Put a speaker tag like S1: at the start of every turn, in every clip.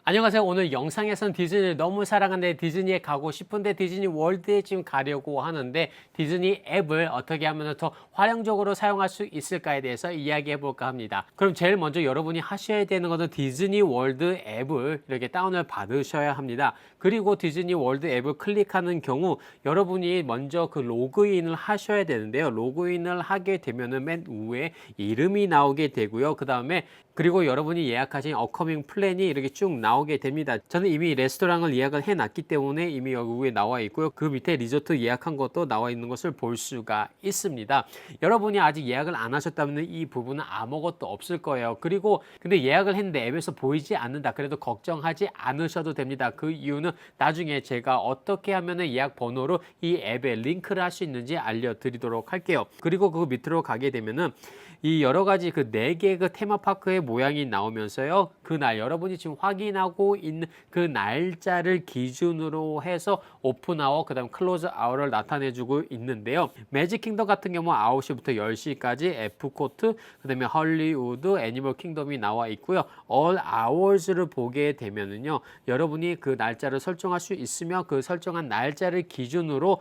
S1: 안녕하세요. 오늘 영상에서는 디즈니를 너무 사랑하는데 디즈니에 가고 싶은데 디즈니 월드에 지금 가려고 하는데 디즈니 앱을 어떻게 하면 더 활용적으로 사용할 수 있을까에 대해서 이야기해 볼까 합니다. 그럼 제일 먼저 여러분이 하셔야 되는 것은 디즈니 월드 앱을 이렇게 다운을 받으셔야 합니다. 그리고 디즈니 월드 앱을 클릭하는 경우 여러분이 먼저 그 로그인을 하셔야 되는데요. 로그인을 하게 되면은 맨 위에 이름이 나오게 되고요. 그 다음에 그리고 여러분이 예약하신 어커밍 플랜이 이렇게 쭉 나오게 됩니다. 저는 이미 레스토랑을 예약을 해놨기 때문에 이미 여기 위에 나와 있고요. 그 밑에 리조트 예약한 것도 나와 있는 것을 볼 수가 있습니다. 여러분이 아직 예약을 안 하셨다면 이 부분은 아무것도 없을 거예요. 그리고 근데 예약을 했는데 앱에서 보이지 않는다. 그래도 걱정하지 않으셔도 됩니다. 그 이유는 나중에 제가 어떻게 하면 예약 번호로 이 앱에 링크를 할 수 있는지 알려드리도록 할게요. 그리고 그 밑으로 가게 되면은 이 여러 가지 그 4개 그 테마파크의 모양이 나오면서요. 그날 여러분이 지금 확인하고 있는 그 날짜를 기준으로 해서 오픈 아워 그다음 클로즈 아워를 나타내 주고 있는데요. 매직 킹덤 같은 경우 9시부터 10시까지 에프코트 그다음에 헐리우드 애니멀 킹덤이 나와 있고요. all hours를 보게 되면은요. 여러분이 그 날짜를 설정할 수 있으며 그 설정한 날짜를 기준으로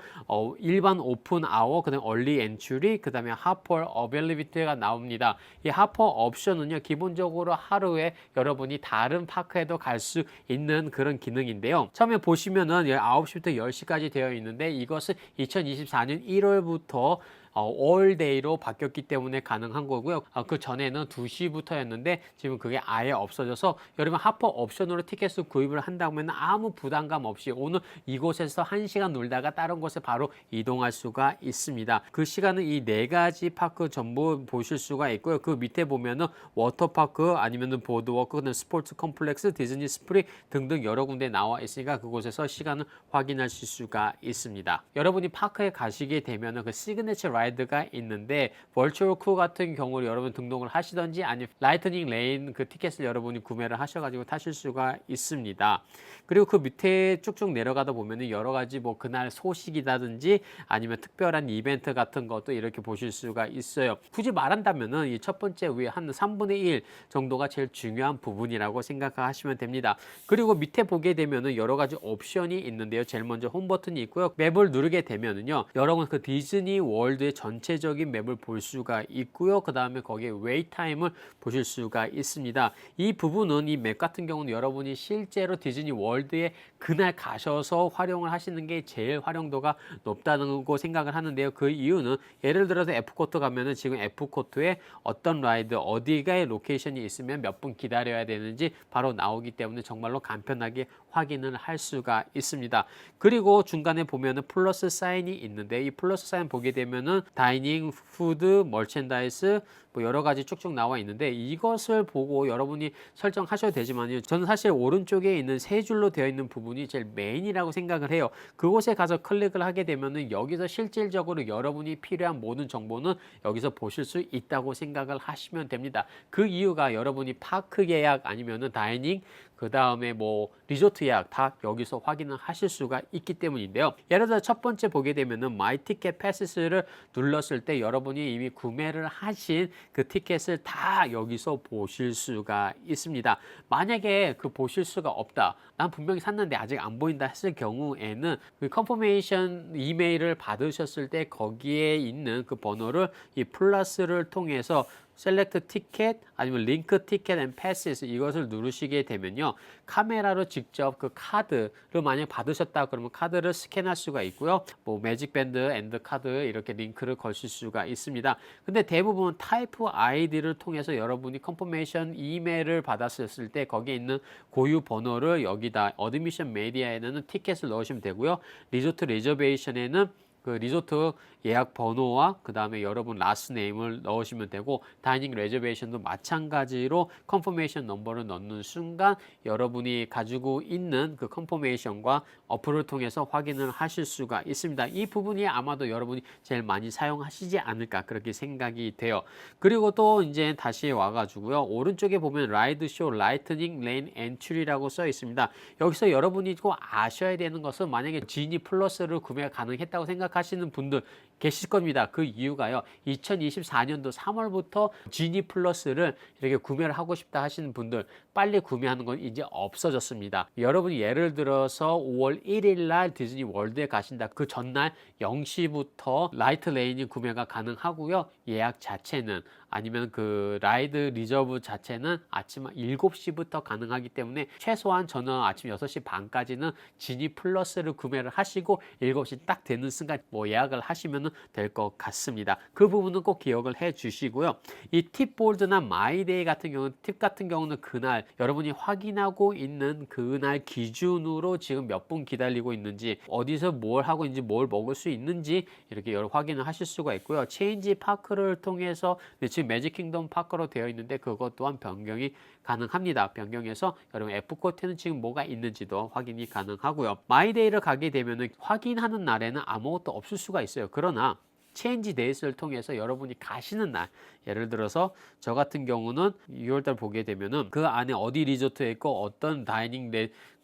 S1: 일반 오픈 아워 그다음에 얼리 엔츄리 그다음에 하퍼 어벨리비티가 나옵니다. 이 하퍼 옵션은요. 기본적으로 하루에 여러분이 다른 파크에도 갈 수 있는 그런 기능인데요. 처음에 보시면은 9시부터 10시까지 되어 있는데 이것은 2024년 1월부터 all day로 바뀌었기 때문에 가능한 거고요. 그 전에는 2시부터였는데 지금 그게 아예 없어져서 여러분 하퍼 옵션으로 티켓을 구입을 한다면 아무 부담감 없이 오늘 이곳에서 1시간 놀다가 다른 곳에 바로 이동할 수가 있습니다. 그 시간은 이 4가지 파크 전부 보실 수가 있고요. 그 밑에 보면은 워터파크 아니면은 보드워크, 스포츠 컴플렉스, 디즈니 스프링 등등 여러 군데 나와 있으니까 그곳에서 시간을 확인하실 수가 있습니다. 여러분이 파크에 가시게 되면은 그 시그니처 라이드가 있는데 벌추얼 쿨 같은 경우를 여러분 등록을 하시던지 아니면 라이트닝 레인 그 티켓을 여러분이 구매를 하셔가지고 타실 수가 있습니다. 그리고 그 밑에 쭉쭉 내려가다 보면은 여러 가지 뭐 그날 소식이라든지 아니면 특별한 이벤트 같은 것도 이렇게 보실 수가 있어요. 굳이 말한다면은 이 첫 번째 위에 한 3분의 1 정도가 제일 중요한 부분이라고 생각하시면 됩니다. 그리고 밑에 보게 되면은 여러 가지 옵션이 있는데요. 제일 먼저 홈 버튼이 있고요. 맵을 누르게 되면은요. 여러분 그 디즈니 월드의 전체적인 맵을 볼 수가 있고요. 그 다음에 거기에 웨이트 타임을 보실 수가 있습니다. 이 부분은 이 맵 같은 경우는 여러분이 실제로 디즈니 월드에 그날 가셔서 활용을 하시는 게 제일 활용도가 높다는 거 생각을 하는데요. 그 이유는 예를 들어서 F코트 가면은 지금 F코트에 어떤 라이드 어디가의 로케이션이 있으면 몇 분 기다려야 되는지 바로 나오기 때문에 정말로 간편하게 확인을 할 수가 있습니다. 그리고 중간에 보면은 플러스 사인이 있는데 이 플러스 사인 보게 되면은 다이닝, 푸드, 머첸다이스 뭐 여러 가지 쭉쭉 나와 있는데 이것을 보고 여러분이 설정하셔도 되지만요. 저는 사실 오른쪽에 있는 세 줄로 되어 있는 부분이 제일 메인이라고 생각을 해요. 그곳에 가서 클릭을 하게 되면은 여기서 실질적으로 여러분이 필요한 모든 정보는 여기서 보실 수 있다고 생각을 하시면 됩니다. 그 이유가 여러분이 파크 예약 아니면은 다이닝 그 다음에 뭐 리조트 예약 다 여기서 확인을 하실 수가 있기 때문인데요. 예를 들어 첫 번째 보게 되면은 마이 티켓 패스를 눌렀을 때 여러분이 이미 구매를 하신 그 티켓을 다 여기서 보실 수가 있습니다. 만약에 그 보실 수가 없다. 난 분명히 샀는데 아직 안 보인다 했을 경우에는 그 컨퍼메이션 이메일을 받으셨을 때 거기에 있는 그 번호를 이 플러스를 통해서 셀렉트 티켓 아니면 링크 티켓 앤 패스스 이것을 누르시게 되면요. 카메라로 직접 그 카드를 만약 받으셨다 그러면 카드를 스캔할 수가 있고요. 뭐 매직 밴드 앤드 카드 이렇게 링크를 거실 수가 있습니다. 근데 대부분 타이프 아이디를 통해서 여러분이 컨퍼메이션 이메일을 받았을 때 거기에 있는 고유 번호를 여기다 어드미션 메디아에는 티켓을 넣으시면 되고요. 리조트 리저베이션에는 그 리조트 예약 번호와 그 다음에 여러분 라스트 네임을 넣으시면 되고 다이닝 레저베이션도 마찬가지로 컨퍼메이션 넘버를 넣는 순간 여러분이 가지고 있는 그 컨퍼메이션과 어플을 통해서 확인을 하실 수가 있습니다. 이 부분이 아마도 여러분이 제일 많이 사용하시지 않을까 그렇게 생각이 돼요. 그리고 또 이제 다시 와가지고요. 오른쪽에 보면 라이드쇼 라이트닝 레인 엔트리라고 써 있습니다. 여기서 여러분이 꼭 아셔야 되는 것은 만약에 지니 플러스를 구매가 가능했다고 생각 생각하시는 분들 계실 겁니다. 그 이유가요. 2024년도 3월부터 지니 플러스를 이렇게 구매를 하고 싶다 하시는 분들 빨리 구매하는 건 이제 없어졌습니다. 여러분이 예를 들어서 5월 1일 날 디즈니 월드에 가신다. 그 전날 0시부터 라이트 레인이 구매가 가능하고요. 예약 자체는 아니면 그 라이드 리저브 자체는 아침 7시부터 가능하기 때문에 최소한 저는 아침 6시 반까지는 지니 플러스를 구매를 하시고 7시 딱 되는 순간 뭐 예약을 하시면 될 것 같습니다. 그 부분은 꼭 기억을 해 주시고요. 이 팁볼드나 마이데이 같은 경우는 팁 같은 경우는 그날 여러분이 확인하고 있는 그날 기준으로 지금 몇 분 기다리고 있는지 어디서 뭘 하고 있는지 뭘 먹을 수 있는지 이렇게 여러 확인을 하실 수가 있고요. 체인지 파크를 통해서 지금 매직 킹덤 파크로 되어 있는데 그것 또한 변경이 가능합니다. 변경해서 여러분 F코트는 지금 뭐가 있는지도 확인이 가능하고요. 마이데이를 가게 되면은 확인하는 날에는 아무것도 없을 수가 있어요. 그러나 체인지 데이스를 통해서 여러분이 가시는 날, 예를 들어서 저 같은 경우는 6월달 보게 되면은 그 안에 어디 리조트에 있고 어떤 다이닝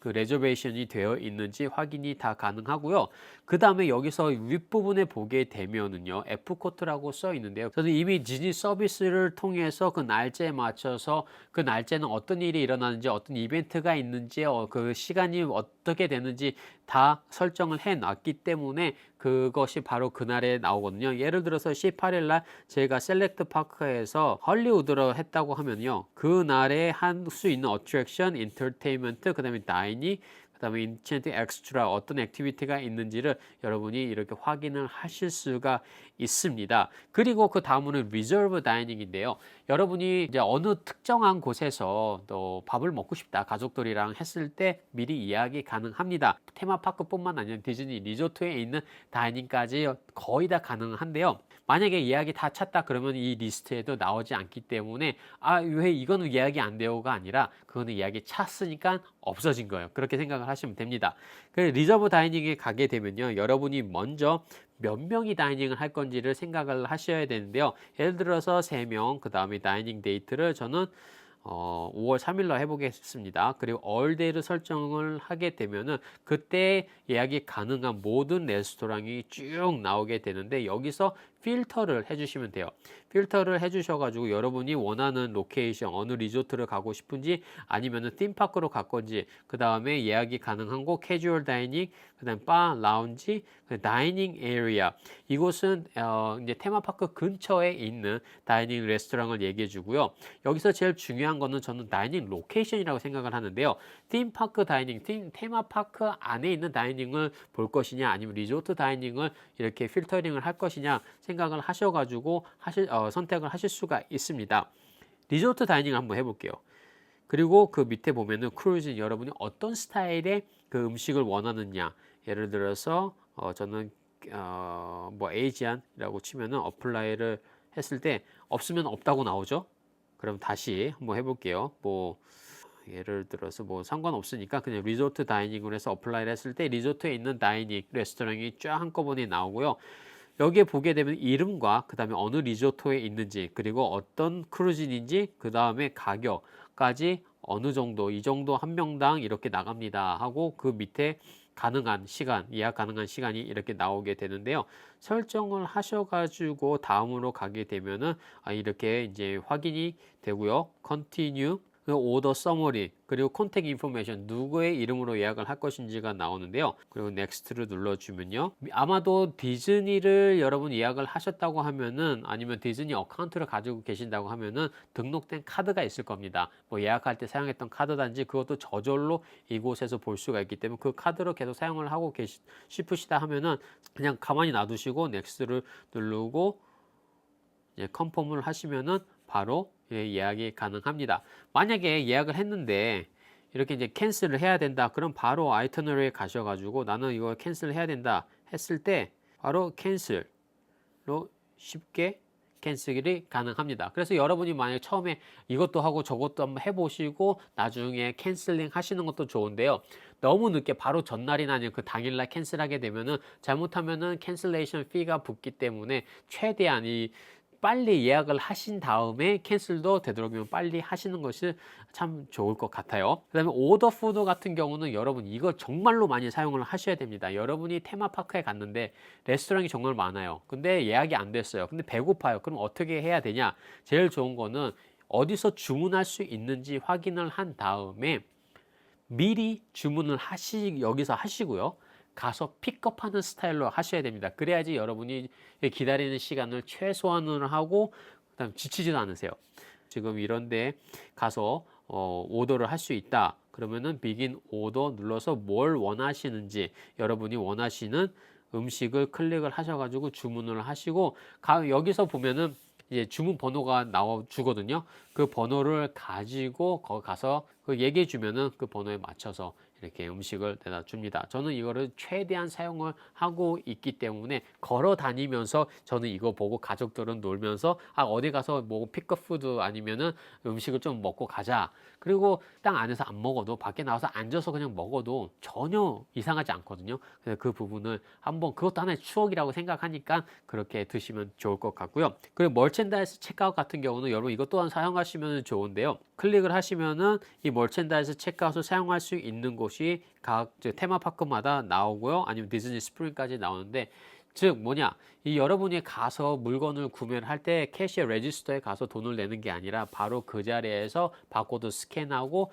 S1: 그 레저베이션이 되어 있는지 확인이 다 가능하고요. 그 다음에 여기서 윗부분에 보게 되면은요, F코트라고 써 있는데요. 저는 이미 디즈니 서비스를 통해서 그 날짜에 맞춰서 그 날짜는 어떤 일이 일어나는지, 어떤 이벤트가 있는지, 그 시간이 어떻게 되는지 다 설정을 해 놨기 때문에 그것이 바로 그날에 나오거든요. 예를 들어서 18일 날 제가 셀렉트 파크에서 헐리우드로 했다고 하면요. 그날에 할 수 있는 어트랙션, 엔터테인먼트, 그 다음에 다이닝, 그 다음에 인챈트 엑스트라 어떤 액티비티가 있는지를 여러분이 이렇게 확인을 하실 수가 있습니다. 그리고 그 다음으로는 리저브 다이닝인데요. 여러분이 이제 어느 특정한 곳에서 또 밥을 먹고 싶다 가족들이랑 했을 때 미리 예약이 가능합니다. 테마파크뿐만 아니라 디즈니 리조트에 있는 다이닝까지 거의 다 가능한데요. 만약에 예약이 다 찼다 그러면 이 리스트에도 나오지 않기 때문에 왜 이거는 예약이 안 되고가 아니라 그거는 예약이 찼으니까 없어진 거예요. 그렇게 생각을 하시면 됩니다. 리저브 다이닝에 가게 되면요. 여러분이 먼저 몇 명이 다이닝을 할 건지를 생각을 하셔야 되는데요. 예를 들어서 3명, 그 다음에 다이닝 데이트를 저는 5월 3일로 해보겠습니다. 그리고 얼데이를 설정을 하게 되면은 그때 예약이 가능한 모든 레스토랑이 쭉 나오게 되는데 여기서 필터를 해주시면 돼요. 필터를 해주셔가지고 여러분이 원하는 로케이션, 어느 리조트를 가고 싶은지 아니면은 팀파크로 갈 건지 그 다음에 예약이 가능한 곳, 캐주얼 다이닝, 그 다음 바, 라운지, 다이닝 에리아. 이곳은 이제 테마파크 근처에 있는 다이닝 레스토랑을 얘기해 주고요. 여기서 제일 중요한 거는 저는 다이닝 로케이션이라고 생각을 하는데요. 팀파크 다이닝, 테마파크 안에 있는 다이닝을 볼 것이냐 아니면 리조트 다이닝을 이렇게 필터링을 할 것이냐 생각을 하셔가지고 선택을 하실 수가 있습니다. 리조트 다이닝을 한번 해볼게요. 그리고 그 밑에 보면은 크루즈 여러분이 어떤 스타일의 그 음식을 원하느냐. 예를 들어서 저는 뭐 에이지안이라고 치면은 어플라이를 했을 때 없으면 없다고 나오죠. 그럼 다시 한번 해볼게요. 뭐 예를 들어서 뭐 상관없으니까 그냥 리조트 다이닝으로 해서 어플라이를 했을 때 리조트에 있는 다이닝 레스토랑이 쫙 한꺼번에 나오고요. 여기에 보게 되면 이름과 그 다음에 어느 리조트에 있는지 그리고 어떤 크루즈인지 그 다음에 가격까지 어느 정도 이 정도 한 명당 이렇게 나갑니다 하고 그 밑에 가능한 시간 예약 가능한 시간이 이렇게 나오게 되는데요. 설정을 하셔가지고 다음으로 가게 되면은 이렇게 이제 확인이 되고요. Continue 오더 서머리 그리고 컨택 인포메이션 누구의 이름으로 예약을 할 것인지가 나오는데요. 그리고 넥스트를 눌러주면요. 아마도 디즈니를 여러분 예약을 하셨다고 하면은 아니면 디즈니 어카운트를 가지고 계신다고 하면은 등록된 카드가 있을 겁니다. 뭐 예약할 때 사용했던 카드단지 그것도 저절로 이곳에서 볼 수가 있기 때문에 그 카드로 계속 사용을 하고 싶으시다 하면은 그냥 가만히 놔두시고 넥스트를 누르고 컨펌을 하시면은 바로 예약이 가능합니다. 만약에 예약을 했는데 이렇게 이제 캔슬을 해야 된다. 그럼 바로 아이터너리에 가셔가지고 나는 이거 캔슬 해야 된다 했을 때 바로 캔슬로 쉽게 캔슬이 가능합니다. 그래서 여러분이 만약 처음에 이것도 하고 저것도 한번 해보시고 나중에 캔슬링 하시는 것도 좋은데요. 너무 늦게 바로 전날이나 아니면 그 당일날 캔슬하게 되면은 잘못하면은 캔슬레이션 피가 붙기 때문에 최대한 이 빨리 예약을 하신 다음에 캔슬도 되도록이면 빨리 하시는 것이 참 좋을 것 같아요. 그다음에 오더 푸드 같은 경우는 여러분 이거 정말로 많이 사용을 하셔야 됩니다. 여러분이 테마파크에 갔는데 레스토랑이 정말 많아요. 근데 예약이 안 됐어요. 근데 배고파요. 그럼 어떻게 해야 되냐? 제일 좋은 거는 어디서 주문할 수 있는지 확인을 한 다음에 미리 주문을 여기서 하시고요. 가서 픽업하는 스타일로 하셔야 됩니다. 그래야지 여러분이 기다리는 시간을 최소한으로 하고 그다음 지치지도 않으세요. 지금 이런데 가서 오더를 할 수 있다. 그러면은 비긴 오더 눌러서 뭘 원하시는지 여러분이 원하시는 음식을 클릭을 하셔가지고 주문을 하시고 여기서 보면은 이제 주문 번호가 나와 주거든요. 그 번호를 가지고 거기 가서 그 얘기해 주면은 그 번호에 맞춰서 이렇게 음식을 대다 줍니다. 저는 이거를 최대한 사용을 하고 있기 때문에 걸어 다니면서 저는 이거 보고 가족들은 놀면서 어디 가서 뭐 픽업푸드 아니면은 음식을 좀 먹고 가자. 그리고 땅 안에서 안 먹어도 밖에 나와서 앉아서 그냥 먹어도 전혀 이상하지 않거든요. 그래서 그 부분을 한번 그것도 하나의 추억이라고 생각하니까 그렇게 드시면 좋을 것 같고요. 그리고 멀첸다이즈 체크아웃 같은 경우는 여러분 이것 또한 사용하시면 좋은데요. 클릭을 하시면은 이 멀첸다이즈 체크아웃을 사용할 수 있는 곳이 각 테마파크마다 나오고요. 아니면 디즈니 스프링까지 나오는데 즉 뭐냐 이 여러분이 가서 물건을 구매를 할 때 캐시어 레지스터에 가서 돈을 내는 게 아니라 바로 그 자리에서 바코드 스캔하고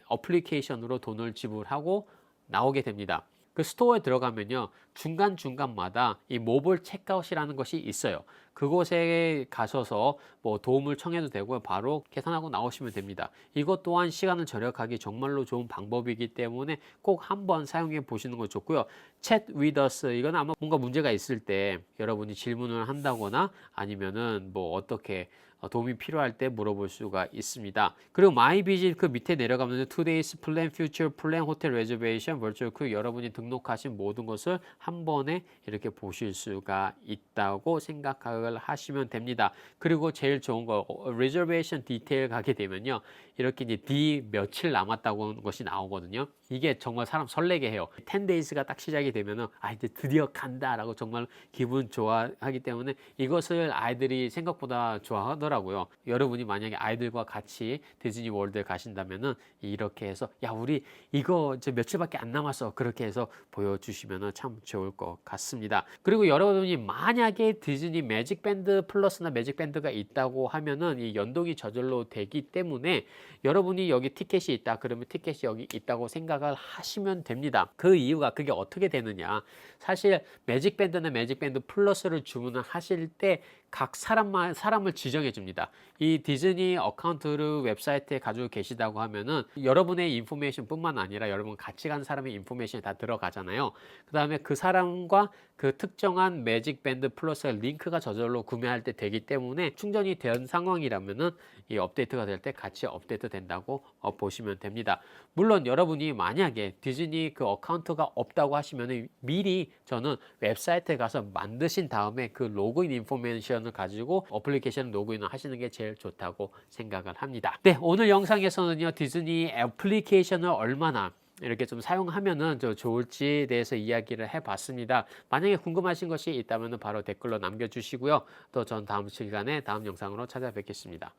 S1: 어플리케이션으로 돈을 지불하고 나오게 됩니다. 그 스토어에 들어가면요 중간중간마다 이 모바일 체크아웃이라는 것이 있어요. 그곳에 가셔서 뭐 도움을 청해도 되고요. 바로 계산하고 나오시면 됩니다. 이것 또한 시간을 절약하기 정말로 좋은 방법이기 때문에 꼭 한번 사용해 보시는 거 좋고요. Chat with us 이건 아마 뭔가 문제가 있을 때 여러분이 질문을 한다거나 아니면은 뭐 어떻게 도움이 필요할 때 물어볼 수가 있습니다. 그리고 My Visit 그 밑에 내려가면 Today's Plan, Future Plan, Hotel Reservation, Virtual Queue 여러분이 등록하신 모든 것을 한 번에 이렇게 보실 수가 있다고 생각을 하시면 됩니다. 그리고 제일 좋은 거 Reservation Detail 가게 되면요. 이렇게 이제 D 며칠 남았다고 하는 것이 나오거든요. 이게 정말 사람 설레게 해요. 10days가 딱 시작이 되면은 이제 드디어 간다라고 정말 기분 좋아하기 때문에 이것을 아이들이 생각보다 좋아하더라고요. 여러분이 만약에 아이들과 같이 디즈니 월드에 가신다면은 이렇게 해서 야 우리 이거 이제 며칠밖에 안 남았어 그렇게 해서 보여주시면은 참 좋을 것 같습니다. 그리고 여러분이 만약에 디즈니 매직 밴드 플러스나 매직 밴드가 있다고 하면은 이 연동이 저절로 되기 때문에 여러분이 여기 티켓이 있다 그러면 티켓이 여기 있다고 생각을 하시면 됩니다. 그 이유가 그게 어떻게 되느냐 사실 매직 밴드나 매직 밴드 플러스를 주문을 하실 때 각 사람을 지정해 줍니다. 이 디즈니 어카운트를 웹사이트에 가지고 계시다고 하면은 여러분의 인포메이션 뿐만 아니라 여러분 같이 간 사람의 인포메이션이 다 들어가잖아요. 그 다음에 그 사람과 그 특정한 매직 밴드 플러스 링크가 저절로 구매할 때 되기 때문에 충전이 된 상황이라면은 이 업데이트가 될 때 같이 업데이트 된다고 보시면 됩니다. 물론 여러분이 만약에 디즈니 그 어카운트가 없다고 하시면은 미리 저는 웹사이트에 가서 만드신 다음에 그 로그인 인포메이션을 가지고 어플리케이션 로그인을 하시는 게 제일 좋다고 생각을 합니다. 네, 오늘 영상에서는요 디즈니 애플리케이션을 얼마나 이렇게 좀 사용하면은 좋을지에 대해서 이야기를 해봤습니다. 만약에 궁금하신 것이 있다면 바로 댓글로 남겨주시고요. 또 전 다음 시간에 다음 영상으로 찾아뵙겠습니다.